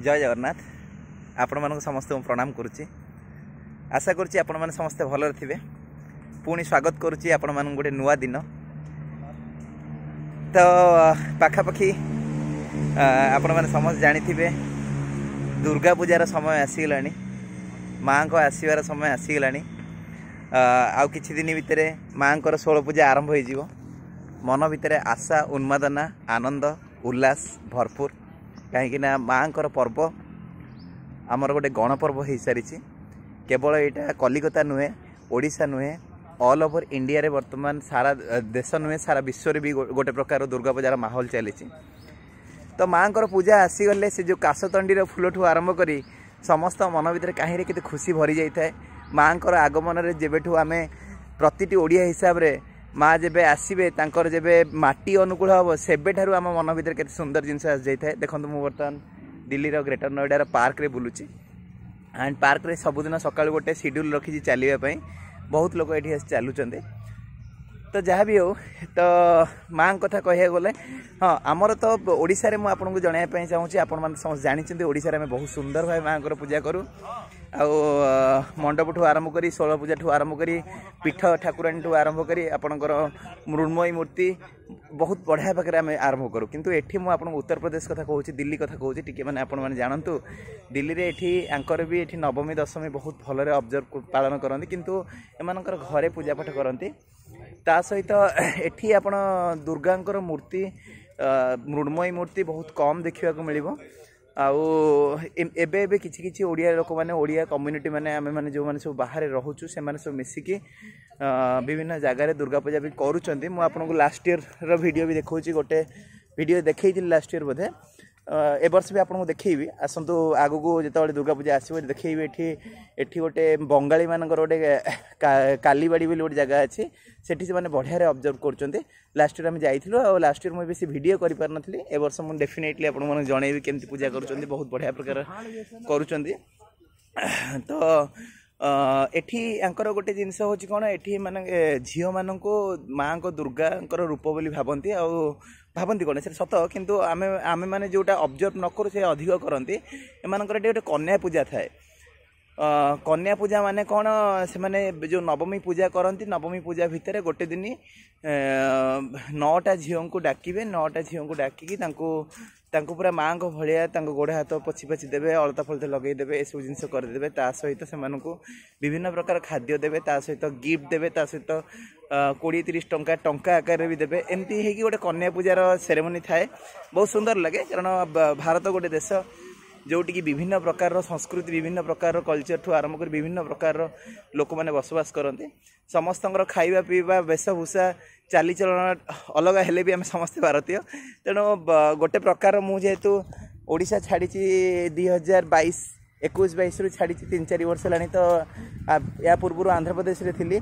जय जगन्नाथ आपण मानक समस्त प्रणाम करुच्ची आशा करुच्ची आपण माने समस्ते भलरे थिबे। पुणी स्वागत करुच्ची आपण मानक गोटे नुआ दिन। तो पाखापाखि आपण माने समस्त जानिथिबे दुर्गा पूजार समय आसीगलानी, माँ को आसबार समय आसीगलानी। आउ किछि दिन भितर माँ को 16 पूजा आरंभ हो जिवो। मन भितर आशा उन्मादना आनंद उल्लास भरपूर कहीं माँ को पर्व आमर गोटे गणपर्व हो सारी। केवल यहाँ कलिकता नुहे ओडिशा नुहे ऑल ओवर इंडिया रे वर्तमान सारा देश नुहे सारा विश्व भी गोटे प्रकार दुर्गा पूजार माहौल चली। तो माँ को पूजा आसीगले से जो काशतंडीर फूलठू आरंभ करी समस्त मन भर कहीं के खुशी भरी जाए। माँ को आगमन जेबेठू आम प्रति ओडिया हिसाब से माँ जेबे आसबे तांकर जेबे माटी अनुकूल हम सेबे ठारू आम मन भर के सुंदर जिनस आसी जाए। देखो मु बर्तमान दिल्ली ग्रेटर नोएडार पार्क रे बुलुची एंड पार्क रे सबुदिन सकाल गोटे शेड्यूल रखी चलने बहुत लोग ये चलुंट। तो जहाँ भी हो तो माँ कथा कह गले हाँ आमर तो ओडिशा रे मु आपनको जणाइबा चाहूँगी। आपण मैंने समस्त जानते ओडिशा रे बहुत सुंदर भाई माँ को पूजा करूँ। मंडप ठू आरंभ करी 16 पूजा ठू आरंभ करी पीठ ठाकुराणी ठू आरंभ करी आपणकर मृण्मयी मूर्ति बहुत बढ़िया पाखे आम आरंभ करूँ। किंतु एठी मु आपन उत्तर प्रदेश कथा कहूँ, दिल्ली कथा कहूँ टिके माने आपण माने जानतु दिल्ली रे एठी आंकर भी एठी नवमी दशमी बहुत भलरे ऑब्जर्व पालन करती किंतु एमानकर घरे पूजा पाठ करती। ता सहित एठी आपण दुर्गांकर मूर्ति मृण्मयी मूर्ति बहुत कम देखा मिलिबो। एबे किछि किछि ओडिया लोक माने ओडिया कम्युनिटी माने आमे माने जो माने सब बाहर रहउछु से माने सब मिसिकी विभिन्न जगह रे दुर्गा पूजा भी करूचंती। मु आपनको लास्ट ईयर रो वीडियो भी देखौची, गोटे वीडियो देखैथि लास्ट ईयर बोधे ए वर्ष भी आपको देखैबी। आसंतु आगु को जेतबे दुर्गा पूजा आसीबो देखैबी। एठी गोटे बंगाली मानकर गोटे कालीबाड़ी बोली गोटे जगह अच्छी सेठी से माने बढ़िया रे ऑब्जर्व करचंती। लास्ट ईयर हम जाइथिलु आ लास्ट ईयर मु बेसी वीडियो करि पार नथली। ए वर्ष मु डेफिनेटली आपन मन जणैबी केमती पूजा करचंती, बहुत बढ़िया प्रकार करूचंती। तो एठी आंकर गोटे जिनस होची कोन एठी माने झियो मानको माँ को दुर्गा रूप बोली भाबंती आ भाबंती कोन से सत किंतु आमे आमे माने जोटा ऑब्जर्व न करू से अधिक करंती। एमानकर गोटे कन्या पूजा थाए। कन्या पूजा माने कौन से माने जो नवमी पूजा करती नवमी पूजा भितर गोटे दिन 9टा झील को डाकिबे। 9टा झील को डाकिकी तांको पूरा माँ को भाया गोड़ हाथ पछी पछी देवे अलता फलता लगे देवे ए सब जिनस करदे। ता सहित से विभिन्न प्रकार खाद्य देवे, ता सहित गिफ्ट देवे, ता सहित 20-30 टंका आकार भी देवे। एमती है कि गोटे कन्या पूजार सेरेमनी थाए। बहुत सुंदर लगे कारण भारत गोटे देश जोटि विभिन्न प्रकार संस्कृति विभिन्न प्रकार कल्चर ठू आरंभ कर विभिन्न प्रकार लोक मैंने बसवास करते। समस्त खाଇବା पीवा वेशभूषा चालीचलन अलग हेले भी आम समस्त भारतीय। तेणु गोटे प्रकार मुझेतु ओडिशा छाड़ी 2022-21 रु छाड़ी 3-4 वर्ष है। तो या पूर्व आंध्र प्रदेश रे थिली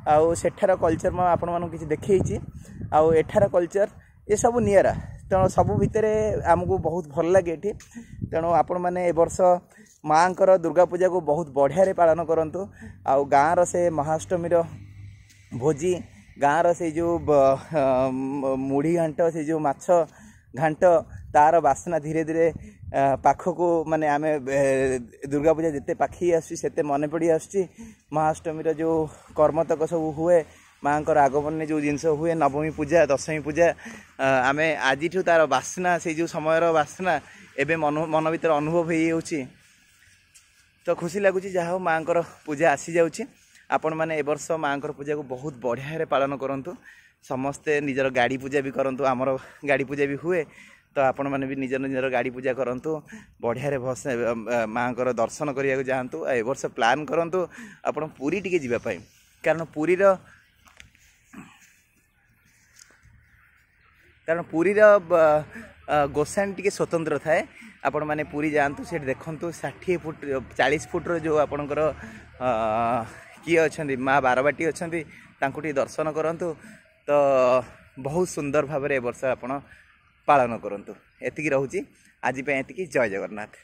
आउ सेठार कल्चर मैं आपण मानू किछि देखैछि। आउ एठार कल्चर ये सब नियरा तेणु सबू भितर आमको बहुत भल लगे ये। तेणु आपण मैंने ए वर्ष माँ को दुर्गा पूजा को बहुत बढ़िया रे पालन करंतु। आउ गाँव से महाअष्टमी भोजी गाँव से जो मुढ़ी घांट से जो माछ घांट तार बासना धीरे धीरे पाखक माने आमे दुर्गा पूजा जिते पाखी आसते मन पड़ी आस। महाअष्टमी जो कर्मतक सब हुए माँ को आगमन जो जिनस हुए नवमी पूजा दशमी पूजा आम आज तार बासना से जो समय बासना एवं मन भर अनुभव हो। तो खुशी लगुच जहाँ हो माँ को पूजा आसी जाऊँगी। आपण मैंने ए वर्ष माँ को पूजा को बहुत बढ़िया रे पालन करंतु। समस्ते निजर गाड़ी पूजा भी करंतु। आमर गाड़ी पूजा भी हुए तो आपण मैंने भी निजर निजर गाड़ी पूजा करंतु। बढ़िया रे माँ को दर्शन करने को जातु। ए वर्ष प्लान करंतु आपण पुरी टिके जीवा पाई कारण पुरीर गोसाणी टी स्वतंत्र थाए। आपण मैंने पुरी जातु से देखु 60 फुट 40 फुट्र जो आपणकर किए अच्छा माँ बारबाटी अच्छा दर्शन करंतु। तो बहुत सुंदर भाव में ए वर्ष आप पालन करंतु। एतिकी रहूची आज पे एतिकी। जय जगन्नाथ।